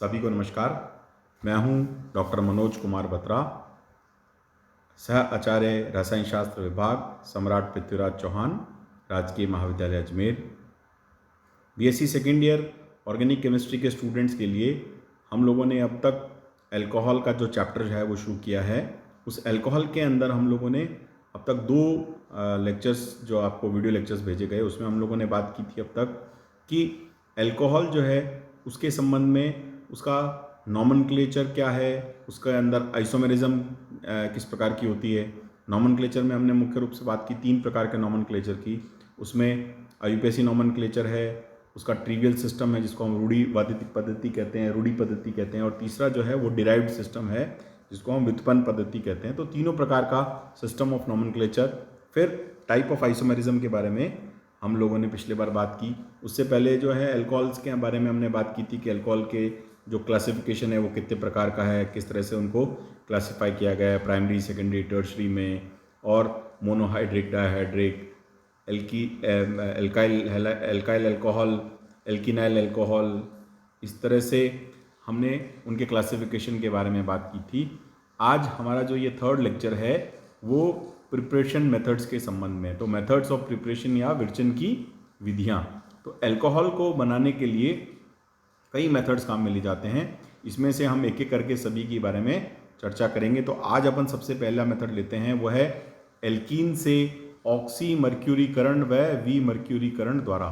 सभी को नमस्कार। मैं हूं डॉक्टर मनोज कुमार बत्रा, सह आचार्य रसायन शास्त्र विभाग, सम्राट पृथ्वीराज चौहान, राजकीय महाविद्यालय Ajmer. BSc second year organic chemistry के स्टूडेंट्स के लिए हम लोगों ने अब तक अल्कोहल का जो चैप्टर है वो शुरू किया है। उस अल्कोहल के अंदर हम लोगों ने अब तक दो लेक्चर्स जो आपको वीडियो लेक्चर्स भेजे गए उसमें हम लोगों ने बात की थी अब तक कि अल्कोहल जो है उसके संबंध में उसका नॉमनक्लेचर क्या है, उसके अंदर आइसोमेरिज्म किस प्रकार की होती है। नॉमनक्लेचर में हमने मुख्य रूप से बात की 3 प्रकार के नॉमनक्लेचर की। उसमें आयुपेसी नॉमनक्लेचर है, उसका ट्रिवियल सिस्टम है जिसको हम रूढ़िवादित पद्धति कहते हैं, रूढ़ि पद्धति कहते हैं, और तीसरा जो है वो डिराइव्ड सिस्टम है जिसको हम व्युत्पन्न पद्धति कहते हैं। तो तीनों प्रकार का सिस्टम ऑफ नॉमनक्लेचर। फिर टाइप ऑफ आइसोमेरिज्म के बारे में हम लोगों ने पिछले बार बात की। उससे पहले जो है अल्कोहल्स के बारे में हमने बात की थी कि अल्कोहल के जो क्लासिफिकेशन है वो कितने प्रकार का है, किस तरह से उनको क्लासिफाई किया गया है प्राइमरी, सेकेंडरी, टर्शरी में, और monohydric, dihydric, alkyl alcohol, alkenyl alcohol, इस तरह से हमने उनके क्लासिफिकेशन के बारे में बात की थी। आज हमारा जो ये थर्ड लेक्चर है वो प्रिपरेशन मेथड्स के संबंध में। तो मेथड्स ऑफ प्रिपरेशन या विरचन की विधियाँ। तो अल्कोहल को बनाने के लिए कई मेथड्स काम में लिए जाते हैं। इसमें से हम एक एक करके सभी के बारे में चर्चा करेंगे। तो आज अपन सबसे पहला मेथड लेते हैं, वो है एल्कीन से ऑक्सी मर्क्यूरीकरण व विमर्क्यूरीकरण द्वारा,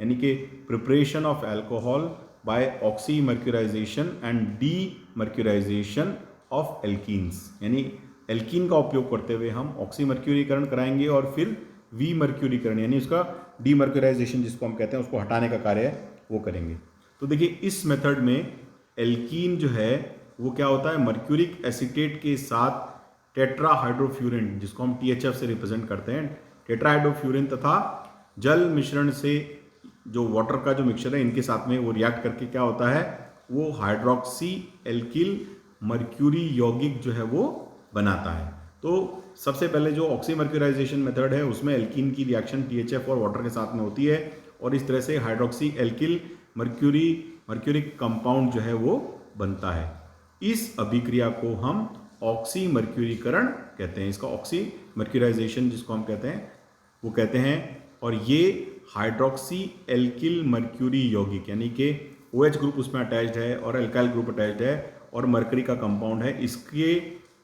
यानी कि preparation of alcohol by oxy mercurization and de mercurization of alkenes. यानी एल्कीन का उपयोग करते हुए हम ऑक्सी मर्क्यूरीकरण कराएंगे और फिर विमर्क्यूरीकरण यानी उसका डीमर्क्यूराइजेशन जिसको हम कहते हैं उसको हटाने का कार्य वो करेंगे। तो देखिए इस मेथड में एल्कीन जो है वो क्या होता है, मर्क्यूरिक एसीटेट के साथ टेट्राहाइड्रोफ्यूरिन जिसको हम THF से रिप्रेजेंट करते हैं, टेट्राहाइड्रोफ्यूरिन तथा जल मिश्रण से जो वाटर का जो मिक्सचर है इनके साथ में वो रिएक्ट करके क्या होता है, वो हाइड्रोक्सी एल्किल मर्क्यूरी यौगिक जो है वो बनाता है। तो सबसे पहले जो ऑक्सी मर्क्यूराइजेशन मेथड है उसमें एल्कीन की रिएक्शन THF और वाटर के साथ में होती है और इस तरह से हाइड्रोक्सी एल्किल मर्क्यूरिक कंपाउंड जो है वो बनता है। इस अभिक्रिया को हम ऑक्सी मर्क्यूरीकरण कहते हैं। इसका ऑक्सी मर्क्यूराइजेशन जिसको हम कहते हैं वो कहते हैं। और ये हाइड्रोक्सी एल्किल मर्क्यूरी यौगिक यानी कि OH ग्रुप उसमें अटैच्ड है और अल्काइल ग्रुप अटैच्ड है और मर्करी का कंपाउंड है। इसके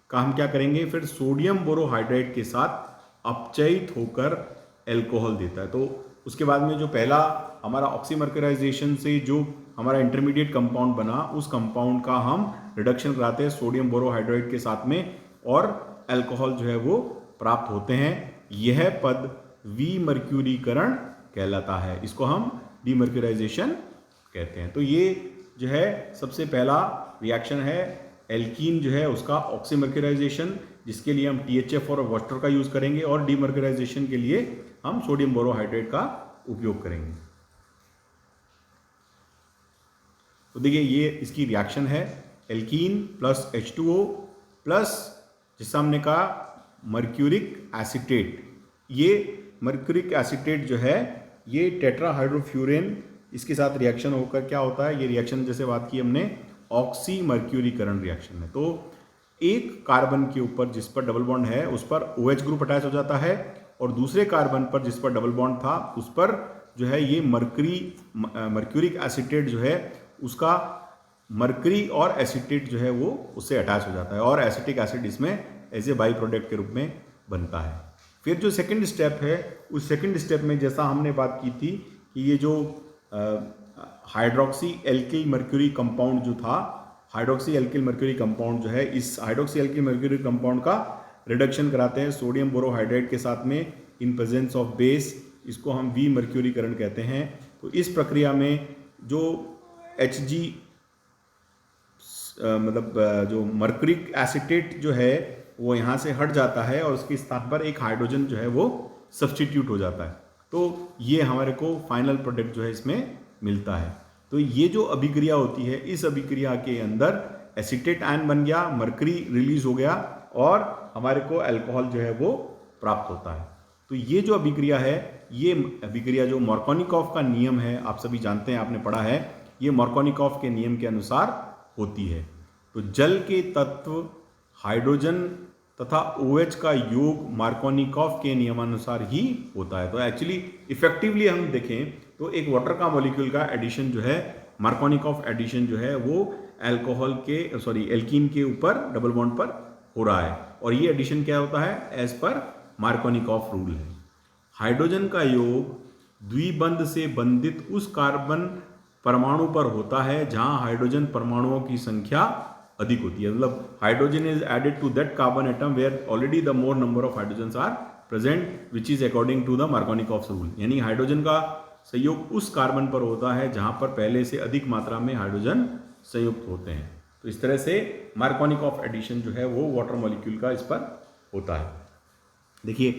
का हम क्या करेंगे, फिर सोडियम बोरोहाइड्रेट के साथ अपचयित होकर अल्कोहल देता है। तो उसके बाद में जो पहला हमारा ऑक्सी मर्क्यूराइजेशन से जो हमारा इंटरमीडिएट कंपाउंड बना उस कंपाउंड का हम रिडक्शन कराते हैं सोडियम बोरोहाइड्रेट के साथ में और अल्कोहल जो है वो प्राप्त होते हैं। यह पद विमर्क्यूरीकरण कहलाता है। इसको हम डीमर्क्यूराइजेशन कहते हैं। तो ये जो है सबसे पहला रिएक्शन है एल्कीन जो है उसका ऑक्सी मर्क्यूराइजेशन, जिसके लिए हम THF और वाटर का यूज करेंगे, और डीमर्क्यूराइजेशन के लिए हम सोडियम बोरोहाइड्रेट का उपयोग करेंगे। तो देखिए ये इसकी रिएक्शन है, एल्कीन प्लस H2O प्लस जिससे हमने कहा मर्क्यूरिक एसीटेट। ये मर्क्यूरिक एसीटेट जो है ये टेट्राहाइड्रोफ्यूरिन इसके साथ रिएक्शन होकर क्या होता है, ये रिएक्शन जैसे बात की हमने ऑक्सी मर्क्यूरीकरण रिएक्शन है। तो एक कार्बन के ऊपर जिस पर डबल बॉन्ड है उस पर OH ग्रुप अटैच हो जाता है और दूसरे कार्बन पर जिस पर डबल बॉन्ड था उस पर जो है ये मर्क्यूरिक एसीटेट जो है उसका मर्करी और एसीटेट जो है वो उससे अटैच हो जाता है और एसिटिक एसिड इसमें एज ए बाई प्रोडक्ट के रूप में बनता है। फिर जो सेकंड स्टेप है उस सेकंड स्टेप में जैसा हमने बात की थी कि ये जो हाइड्रोक्सी एल्किल मर्क्यूरी कंपाउंड जो था, हाइड्रोक्सी एल्किल मर्क्यूरी कंपाउंड जो है, इस हाइड्रोक्सी एल्किल मर्क्यूरी कंपाउंड का रिडक्शन कराते हैं सोडियम बोरोहाइड्रेट के साथ में इन प्रेजेंस ऑफ बेस। इसको हम विमर्क्यूरीकरण कहते हैं। तो इस प्रक्रिया में जो Hg मतलब जो मर्क्यूरिक एसीटेट जो है वो यहाँ से हट जाता है और उसके स्थान पर एक हाइड्रोजन जो है वो सब्स्टिट्यूट हो जाता है। तो ये हमारे को फाइनल प्रोडक्ट जो है इसमें मिलता है। तो ये जो अभिक्रिया होती है इस अभिक्रिया के अंदर एसीटेट आयन बन गया, मर्करी रिलीज हो गया और हमारे को अल्कोहल जो है वो प्राप्त होता है। तो ये जो अभिक्रिया है, ये अभिक्रिया जो मार्कोनिकॉफ का नियम है, आप सभी जानते हैं, आपने पढ़ा है, ये मार्कोनिकॉफ के नियम के अनुसार होती है। तो जल के तत्व हाइड्रोजन तथा OH का योग मार्कोनिकॉफ के नियमानुसार ही होता है। तो एक्चुअली इफेक्टिवली हम देखें तो एक वाटर का मॉलिक्यूल का एडिशन जो है, मार्कोनिकॉफ एडिशन जो है, वो एल्कोहल के एल्कीन के ऊपर डबल बॉन्ड पर हो रहा है, और ये एडिशन क्या होता है, एज पर मार्कोनिकॉफ रूल है। हाइड्रोजन का योग द्विबंध से बंधित उस कार्बन परमाणु पर होता है जहां हाइड्रोजन परमाणुओं की संख्या अधिक होती है। मतलब hydrogen is added to that carbon atom where already the more number of hydrogens are present which is according to the Markovnikov rule. यानी हाइड्रोजन का संयोग उस कार्बन पर होता है जहां पर पहले से अधिक मात्रा में हाइड्रोजन संयुक्त होते हैं। तो इस तरह से मार्कोनिकॉफ एडिशन जो है वो वाटर मॉलिक्यूल का इस पर होता है। देखिए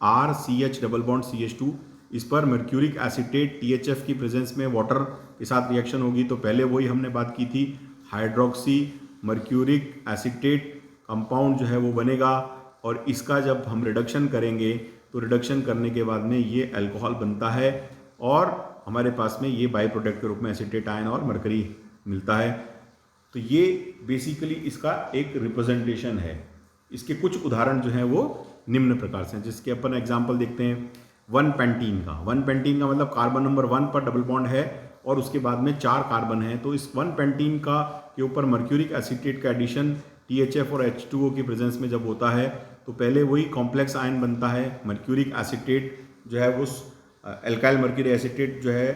RCH डबल बॉन्ड CH2, इस पर मर्क्यूरिक एसिटेट THF की प्रेजेंस में वाटर के साथ रिएक्शन होगी। तो पहले वही हमने बात की थी, हाइड्रोक्सी मर्क्यूरिक एसिटेट कंपाउंड जो है वो बनेगा, और इसका जब हम रिडक्शन करेंगे तो रिडक्शन करने के बाद में ये अल्कोहल बनता है, और हमारे पास में ये बाई प्रोडक्ट के रूप में एसिटेट आयन और मरकरी मिलता है। तो ये बेसिकली इसका एक रिप्रेजेंटेशन है। इसके कुछ उदाहरण जो हैं वो निम्न प्रकार से हैं, जिसके अपन एग्जाम्पल देखते हैं। 1 पेंटीन का मतलब कार्बन नंबर 1 पर डबल बॉन्ड है और उसके बाद में 4 कार्बन है। तो इस 1 पेंटीन का के ऊपर मर्क्यूरिक एसिटेट का एडिशन THF और H2O की प्रेजेंस में जब होता है तो पहले वही कॉम्प्लेक्स आयन बनता है। मर्क्यूरिक एसिटेट जो है वो एल्काइल मर्क्यूरिक एसिटेट जो है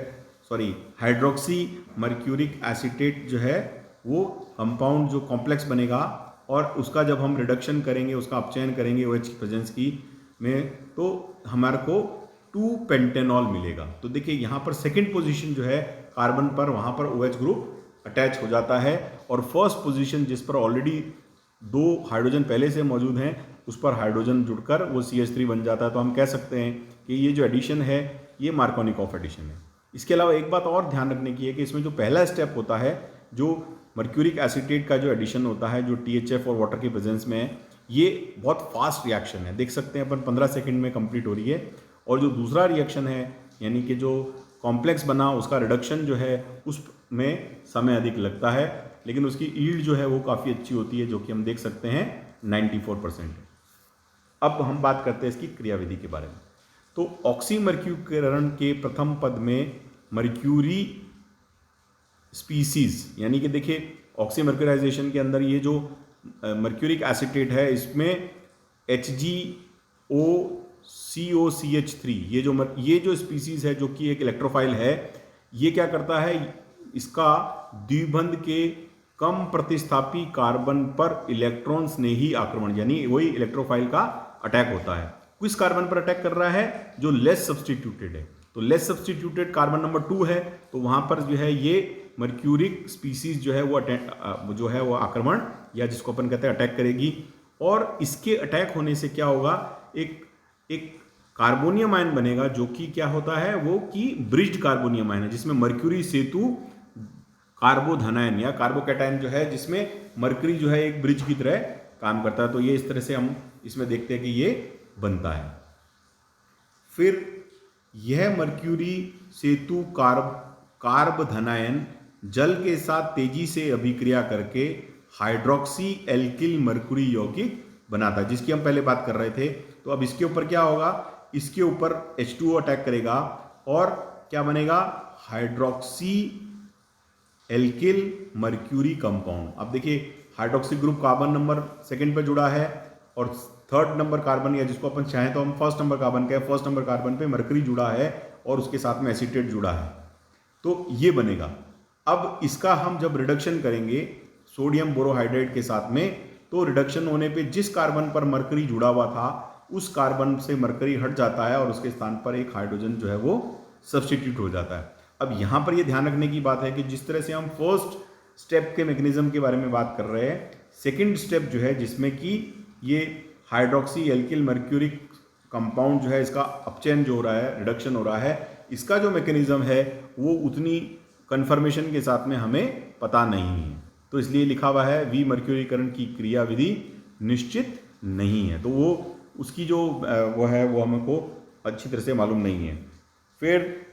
हाइड्रोक्सी मर्क्यूरिक एसिटेट जो है वो कंपाउंड जो कॉम्प्लेक्स बनेगा, और उसका जब हम रिडक्शन करेंगे, उसका अपचयन करेंगे OH की प्रेजेंस की में, तो हमारे को 2 पेंटेनॉल मिलेगा। तो देखिए यहाँ पर सेकंड पोजीशन जो है कार्बन पर, वहाँ पर OH ग्रुप अटैच हो जाता है, और फर्स्ट पोजीशन जिस पर ऑलरेडी 2 हाइड्रोजन पहले से मौजूद हैं उस पर हाइड्रोजन जुड़कर वो CH3 बन जाता है। तो हम कह सकते हैं कि ये जो एडिशन है ये मार्कोनिकॉफ एडिशन है। इसके अलावा एक बात और ध्यान रखने की है कि इसमें जो पहला स्टेप होता है, जो मर्क्यूरिक एसिटेट का जो एडिशन होता है, जो THF और वाटर की प्रेजेंस में है, ये बहुत फास्ट रिएक्शन है। देख सकते हैं अपन 15 सेकंड में कंप्लीट हो रही है। और जो दूसरा रिएक्शन है, यानी कि जो कॉम्प्लेक्स बना उसका रिडक्शन जो है उसमें समय अधिक लगता है, लेकिन उसकी ईल्ड जो है वो काफ़ी अच्छी होती है, जो कि हम देख सकते हैं 94%। अब हम बात करते हैं इसकी क्रियाविधि के बारे में। तो ऑक्सीमर्क्यूरीकरण के प्रथम पद में मर्क्यूरी स्पीसीज, यानी कि देखिए ऑक्सीमर्क्यूराइजेशन के अंदर ये जो मर्क्यूरिक एसिटेट है इसमें HgOCOCH3 ये जो स्पीसीज है जो कि एक इलेक्ट्रोफाइल है, ये क्या करता है, इसका द्विबंध के कम प्रतिस्थापी कार्बन पर इलेक्ट्रॉन स्नेही आक्रमण, यानी वही इलेक्ट्रोफाइल का अटैक होता है। किस कार्बन पर अटैक कर रहा है, जो लेस सब्सटीट्यूटेड है। तो लेस सब्सटीट्यूटेड कार्बन नंबर 2 है, तो वहां पर जो है ये मर्क्यूरिक स्पीसीज जो है वो आक्रमण, या जिसको अपन कहते हैं अटैक करेगी। और इसके अटैक होने से क्या होगा, एक कार्बोनियम आयन बनेगा, जो कि क्या होता है, वो कि ब्रिज्ड कार्बोनियम आयन है, जिसमें मर्क्यूरी सेतु कार्बोधनायन या कार्बोकैटायन जो है, जिसमें मर्क्यूरी जो है एक ब्रिज की तरह काम करता है। तो ये इस तरह से हम इसमें देखते हैं कि ये बनता है। फिर यह मर्क्यूरी सेतु कार्बोधनायन जल के साथ तेजी से अभिक्रिया करके हाइड्रोक्सी एल्किल मर्क्यूरी यौगिक बनाता है, जिसकी हम पहले बात कर रहे थे। तो अब इसके ऊपर क्या होगा, इसके ऊपर H2O अटैक करेगा और क्या बनेगा, हाइड्रोक्सी एल्किल मर्क्यूरी कंपाउंड। अब देखिए हाइड्रोक्सी ग्रुप कार्बन नंबर 2 पे जुड़ा है, और 3rd नंबर कार्बन, या जिसको अपन चाहें तो हम 1st नंबर कार्बन कहें, 1st नंबर कार्बन पे मर्क्यूरी जुड़ा है और उसके साथ में एसीटेट जुड़ा है, तो ये बनेगा। अब इसका हम जब रिडक्शन करेंगे सोडियम बोरोहाइड्रेट के साथ में, तो रिडक्शन होने पे जिस कार्बन पर मर्करी जुड़ा हुआ था उस कार्बन से मर्करी हट जाता है और उसके स्थान पर एक हाइड्रोजन जो है वो सब्स्टिट्यूट हो जाता है। अब यहाँ पर ये ध्यान रखने की बात है कि जिस तरह से हम फर्स्ट स्टेप के मैकेनिज्म के बारे में बात कर रहे हैं, सेकेंड स्टेप जो है जिसमें कि ये हाइड्रोक्सी एल्किल मर्क्यूरिक कंपाउंड जो है इसका अपचयन जो हो रहा है, रिडक्शन हो रहा है, इसका जो मैकेनिज्म है वो उतनी कन्फर्मेशन के साथ में हमें पता नहीं है, तो इसलिए लिखा हुआ है विमर्क्यूरीकरण की क्रिया विधि निश्चित नहीं है। तो वो उसकी जो वो है वो हमको अच्छी तरह से मालूम नहीं है। फिर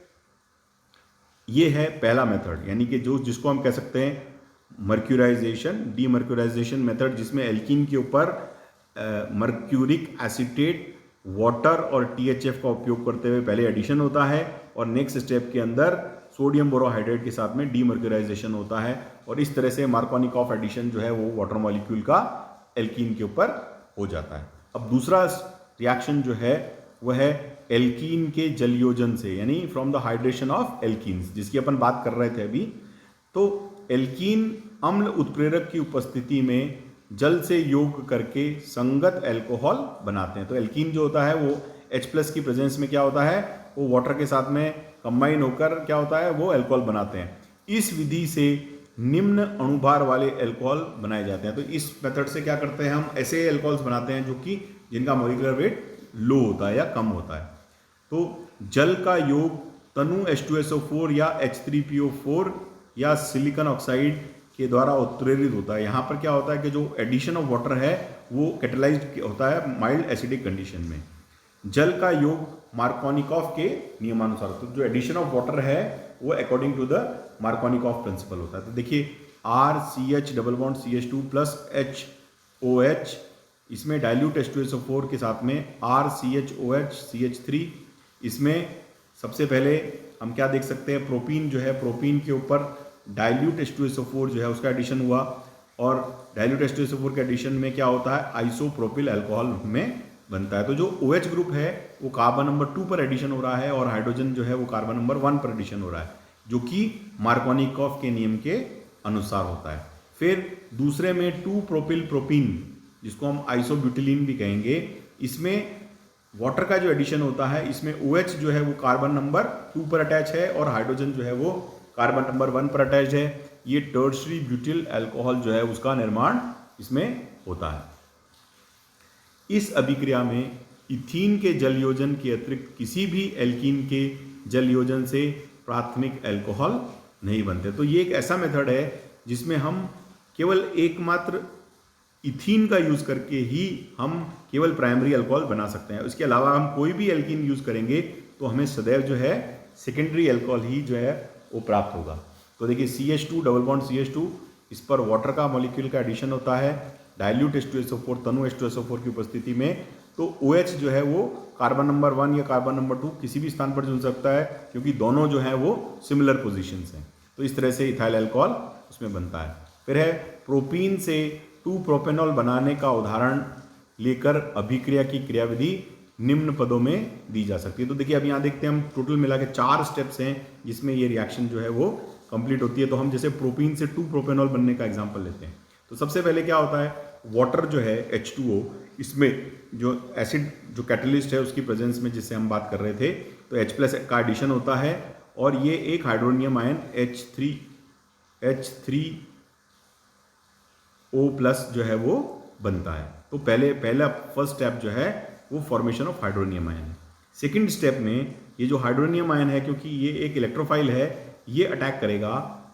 ये है पहला मेथड, यानी कि जो जिसको हम कह सकते हैं मर्क्यूराइजेशन, डीमर्क्यूराइजेशन मेथड, जिसमें एल्कीन के ऊपर मर्क्यूरिक एसीटेट, वाटर और THF का उपयोग करते हुए पहले एडिशन होता है और नेक्स्ट स्टेप के अंदर सोडियम बोरोहाइड्रेट के साथ में डीमर्क्यूराइजेशन होता है और इस तरह से मार्कोनिकॉफ एडिशन जो है वो वाटर मॉलिक्यूल का एल्कीन के ऊपर हो जाता है। अब दूसरा रिएक्शन जो है वह है एल्कीन के जलयोजन से, यानी from the hydration of alkenes, जिसकी अपन बात कर रहे थे अभी। तो एल्कीन अम्ल उत्प्रेरक की उपस्थिति में जल से योग करके संगत अल्कोहल बनाते हैं। तो एल्कीन जो होता है वो H+ की प्रेजेंस में क्या होता है, वो वाटर के साथ में कंबाइन होकर क्या होता है, वो अल्कोहल बनाते हैं। इस विधि से निम्न अणुभार वाले अल्कोहल बनाए जाते हैं। तो इस मेथड से क्या करते हैं, हम ऐसे अल्कोहल्स बनाते हैं जो कि जिनका मॉलिक्यूलर वेट लो होता है या कम होता है। तो जल का योग तनु H2SO4 या H3PO4 या सिलिकॉन ऑक्साइड के द्वारा उत्प्रेरित होता है। यहाँ पर क्या होता है कि जो एडिशन ऑफ वाटर है वो कैटेलाइज्ड होता है माइल्ड एसिडिक कंडीशन में। जल का योग मार्कोनिकॉफ के नियमानुसार, तो जो एडिशन ऑफ वाटर है वो according to the Markovnikov principle होता है। तो देखिए RCH double bond CH2 plus HOH, इसमें डाइल्यूट H2SO4 के साथ में RCHOH CH3। इसमें सबसे पहले हम क्या देख सकते हैं, प्रोपीन जो है, प्रोपीन के ऊपर डाइल्यूट H2SO4 जो है उसका एडिशन हुआ और डाइल्यूट H2SO4 के एडिशन में क्या होता है, आइसोप्रोपिल अल्कोहल में बनता है। तो जो OH ग्रुप है वो कार्बन नंबर 2 पर एडिशन हो रहा है और हाइड्रोजन जो है वो कार्बन नंबर 1 पर एडिशन हो रहा है, जो कि मार्कोनिकॉफ के नियम के अनुसार होता है। फिर दूसरे में 2 प्रोपिल प्रोपीन, जिसको हम आइसोब्यूटिलीन भी कहेंगे, इसमें वाटर का जो एडिशन होता है, इसमें OH जो है वो कार्बन नंबर 2 पर अटैच है और हाइड्रोजन जो है वो कार्बन नंबर 1 पर अटैच है। ये टर्शरी ब्यूटिल अल्कोहल जो है उसका निर्माण इसमें होता है। इस अभिक्रिया में इथीन के जलयोजन के अतिरिक्त किसी भी एल्कीन के जलयोजन से प्राथमिक अल्कोहल नहीं बनते। तो ये एक ऐसा मेथड है जिसमें हम केवल एकमात्र इथीन का यूज करके ही हम केवल प्राइमरी अल्कोहल बना सकते हैं। इसके अलावा हम कोई भी एल्कीन यूज करेंगे तो हमें सदैव जो है सेकेंडरी अल्कोहल ही जो है वो प्राप्त होगा। तो देखिए CH2 डबल बॉन्ड CH2, इस पर वाटर का मॉलिक्यूल का एडिशन होता है डाइल्यूट H2SO4 तनु H2SO4 की उपस्थिति में। तो OH जो है वो कार्बन नंबर 1 या कार्बन नंबर 2 किसी भी स्थान पर चुन सकता है, क्योंकि दोनों जो है वो सिमिलर पोजीशंस हैं। तो इस तरह से इथाइल अल्कोहल उसमें बनता है। फिर है प्रोपीन से 2 प्रोपेनॉल बनाने का उदाहरण लेकर अभिक्रिया की क्रियाविधि निम्न पदों में दी जा सकती है। तो देखिए अब यहाँ देखते हैं हम टोटल मिला के 4 स्टेप्स हैं जिसमें ये रिएक्शन जो है वो कंप्लीट होती है। तो हम जैसे प्रोपीन से 2 प्रोपेनॉल बनने का एग्जांपल लेते हैं। तो सबसे पहले क्या होता है, वाटर जो है H2O, इसमें जो एसिड जो कैटलिस्ट है उसकी प्रेजेंस में जिससे हम बात कर रहे थे, तो H+ का एडिशन होता है और ये एक हाइड्रोनियम आयन H3O+ जो है वो बनता है। तो पहला फर्स्ट स्टेप जो है वो फॉर्मेशन ऑफ हाइड्रोनियम आयन है। सेकेंड स्टेप में ये जो हाइड्रोनियम आयन है, क्योंकि ये एक इलेक्ट्रोफाइल है, ये अटैक करेगा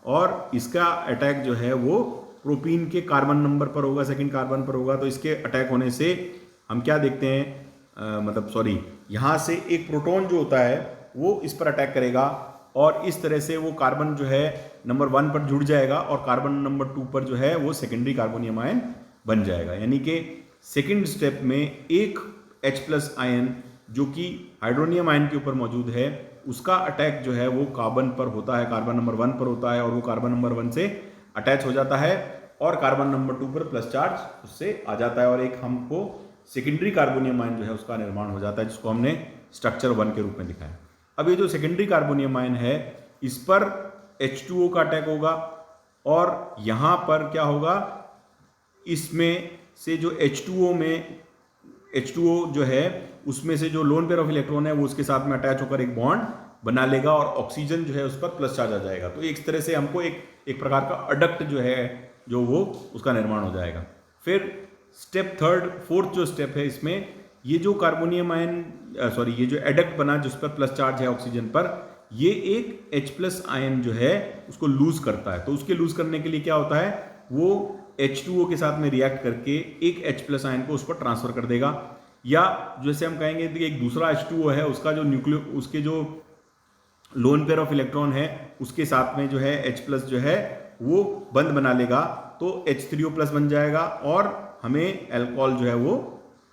और इसका अटैक जो है वो प्रोपीन के कार्बन नंबर पर होगा, सेकंड कार्बन पर होगा। तो इसके अटैक होने से हम क्या देखते हैं, यहाँ से एक प्रोटॉन जो होता है वो इस पर अटैक करेगा और इस तरह से वो कार्बन जो है नंबर 1 पर जुड़ जाएगा और कार्बन नंबर 2 पर जो है वो सेकेंडरी कार्बोनियम आयन बन जाएगा। यानी कि सेकेंड स्टेप में एक H+ आयन जो कि हाइड्रोनियम आयन के ऊपर मौजूद है, उसका अटैक जो है वो कार्बन पर होता है, कार्बन नंबर 1 पर होता है और वो कार्बन नंबर 1 से अटैच हो जाता है और कार्बन नंबर 2 पर प्लस चार्ज उससे आ जाता है और एक हमको सेकेंडरी कार्बोनियम आयन जो है उसका निर्माण हो जाता है, जिसको हमने स्ट्रक्चर 1 के रूप में दिखाया। अब ये जो सेकेंडरी कार्बोनियम आयन है, इस पर H2O का अटैक होगा और यहाँ पर क्या होगा, इसमें से जो H2O जो है उसमें से जो लोन पेयर ऑफ इलेक्ट्रॉन है वो उसके साथ में अटैच होकर एक बॉन्ड बना लेगा और ऑक्सीजन जो है उस पर प्लस चार्ज आ जाएगा। तो एक तरह से हमको एक प्रकार का अडक्ट जो है जो वो उसका निर्माण हो जाएगा। फिर स्टेप फोर्थ जो स्टेप है, इसमें ये जो कार्बोनियम आयन ये जो एडक्ट बना जिस पर प्लस चार्ज है ऑक्सीजन पर, ये एक H+ आयन जो है उसको लूज करता है। तो उसके लूज करने के लिए क्या होता है, वो H2O के साथ में रिएक्ट करके एक H+ आयन को उस पर ट्रांसफर कर देगा, या जैसे हम कहेंगे कि एक दूसरा H2O है उसका जो उसके जो लोन पेयर ऑफ इलेक्ट्रॉन है उसके साथ में जो है H+ जो है वो बंद बना लेगा तो H3O प्लस बन जाएगा और हमें अल्कोहल जो है वो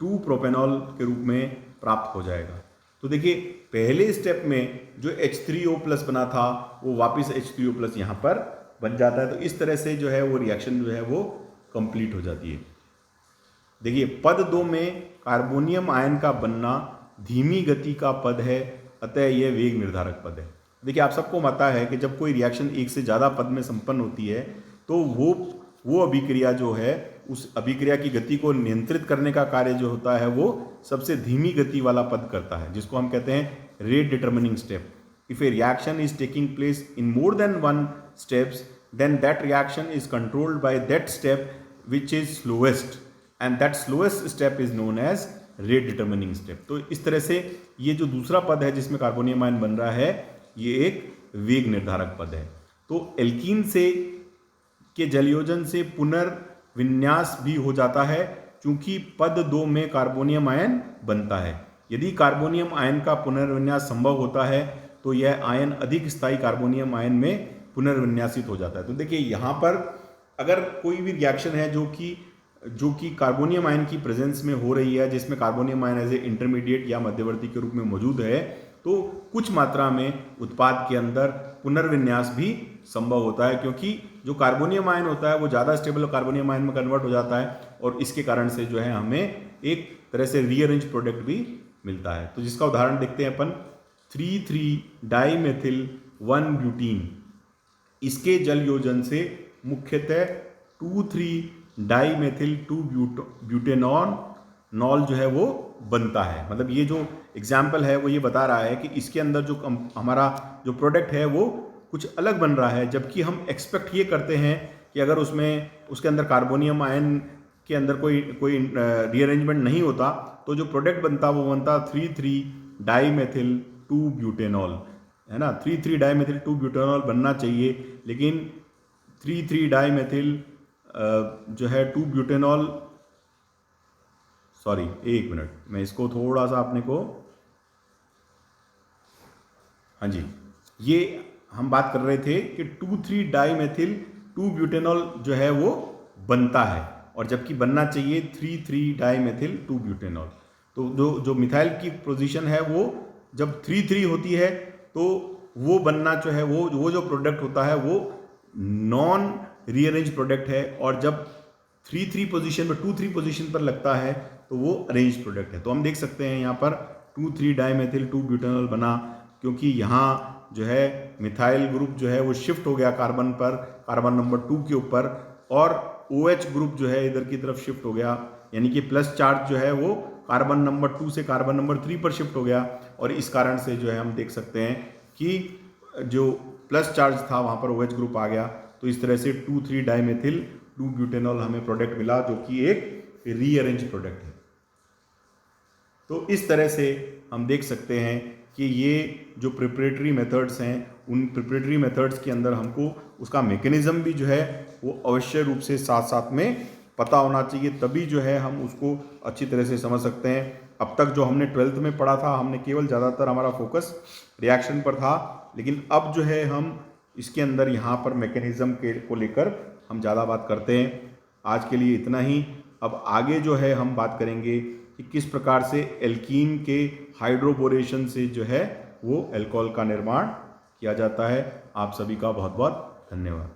2 प्रोपेनॉल के रूप में प्राप्त हो जाएगा। तो देखिए पहले स्टेप में जो H3O प्लस बना था वो वापस H3O प्लस यहाँ पर बन जाता है। तो इस तरह से जो है वो रिएक्शन जो है वो कंप्लीट हो जाती है। देखिए पद 2 में कार्बोनियम आयन का बनना धीमी गति का पद है, अतः यह वेग निर्धारक पद है। देखिए आप सबको पता है कि जब कोई रिएक्शन एक से ज़्यादा पद में संपन्न होती है तो वो अभिक्रिया जो है उस अभिक्रिया की गति को नियंत्रित करने का कार्य जो होता है वो सबसे धीमी गति वाला पद करता है, जिसको हम कहते हैं rate determining step. If a reaction is taking place in more than one steps then that reaction is controlled by that step which is slowest and that slowest step is known as rate determining step. तो इस तरह से ये जो दूसरा पद है जिसमें कार्बोनियम आयन बन रहा है ये एक वेग निर्धारक पद है। तो एल्कीन से के जलयोजन से पुनर्विन्यास भी हो जाता है क्योंकि पद 2 में कार्बोनियम आयन बनता है। यदि कार्बोनियम आयन का पुनर्विन्यास संभव होता है तो यह आयन अधिक स्थायी कार्बोनियम आयन में पुनर्विन्यासित हो जाता है। तो देखिए यहाँ पर अगर कोई भी रिएक्शन है जो कि कार्बोनियम आयन की प्रेजेंस में हो रही है, जिसमें carbonium ion as a intermediate या मध्यवर्ती के रूप में मौजूद है, तो कुछ मात्रा में उत्पाद के अंदर पुनर्विन्यास भी संभव होता है क्योंकि जो कार्बोनियम आयन होता है वो ज़्यादा स्टेबल कार्बोनियम आयन में कन्वर्ट हो जाता है और इसके कारण से जो है हमें एक तरह से रीअरेंज प्रोडक्ट भी मिलता है। तो जिसका उदाहरण देखते हैं अपन 3,3 डाईमेथिल 1 ब्यूटीन। इसके जल योजन से मुख्यतः 2,3 डाईमेथिल 2 ब्यूटेनॉल जो है वो बनता है। मतलब ये जो एग्जाम्पल है वो ये बता रहा है कि इसके अंदर जो हमारा जो प्रोडक्ट है वो कुछ अलग बन रहा है, जबकि हम एक्सपेक्ट ये करते हैं कि अगर उसके अंदर कार्बोनियम आयन के अंदर कोई रीअरेंजमेंट नहीं होता तो जो प्रोडक्ट बनता वो बनता 3,3 डाईमेथिल 2 ब्यूटेनॉल, है ना। 3,3 डाईमेथिल 2 ब्यूटेनॉल बनना चाहिए, लेकिन 3,3 डाईमेथिल जो है 2 ब्यूटेनॉल, सॉरी एक मिनट, मैं इसको थोड़ा सा अपने को, हाँ जी, ये हम बात कर रहे थे कि 2,3 डाईमेथिल 2 ब्यूटेनॉल जो है वो बनता है और जबकि बनना चाहिए 3,3 डाईमेथिल 2 ब्यूटेनॉल। तो जो मिथाइल की पोजीशन है वो जब 3,3 होती है तो वो बनना जो है वो जो प्रोडक्ट होता है वो नॉन रीअरेंज प्रोडक्ट है, और जब 3,3 पोजीशन पर 2,3 पोजीशन पर लगता है तो वो अरेंज प्रोडक्ट है। तो हम देख सकते हैं यहाँ पर 2,3 डाईमेथिल 2 ब्यूटेनॉल बना क्योंकि यहाँ जो है मिथाइल ग्रुप जो है वो शिफ्ट हो गया कार्बन पर, कार्बन नंबर 2 के ऊपर, और OH ग्रुप जो है इधर की तरफ शिफ्ट हो गया, यानी कि प्लस चार्ज जो है वो कार्बन नंबर 2 से कार्बन नंबर 3 पर शिफ्ट हो गया। और इस कारण से जो है हम देख सकते हैं कि जो प्लस चार्ज था वहाँ पर OH ग्रुप आ गया। तो इस तरह से 2,3 डाईमेथिल 2 ब्यूटेनॉल हमें प्रोडक्ट मिला जो कि एक रीअरेंज प्रोडक्ट है। तो इस तरह से हम देख सकते हैं कि ये जो प्रिपरेटरी मेथड्स हैं उन प्रिपरेटरी मेथड्स के अंदर हमको उसका मैकेनिज्म भी जो है वो अवश्य रूप से साथ साथ में पता होना चाहिए, तभी जो है हम उसको अच्छी तरह से समझ सकते हैं। अब तक जो हमने 12th में पढ़ा था हमने केवल ज़्यादातर हमारा फोकस रिएक्शन पर था, लेकिन अब जो है हम इसके अंदर यहाँ पर मैकेनिज्म को लेकर हम ज़्यादा बात करते हैं। आज के लिए इतना ही। अब आगे जो है हम बात करेंगे कि किस प्रकार से एल्कीन के हाइड्रोबोरेशन से जो है वो अल्कोहल का निर्माण किया जाता है। आप सभी का बहुत बहुत धन्यवाद।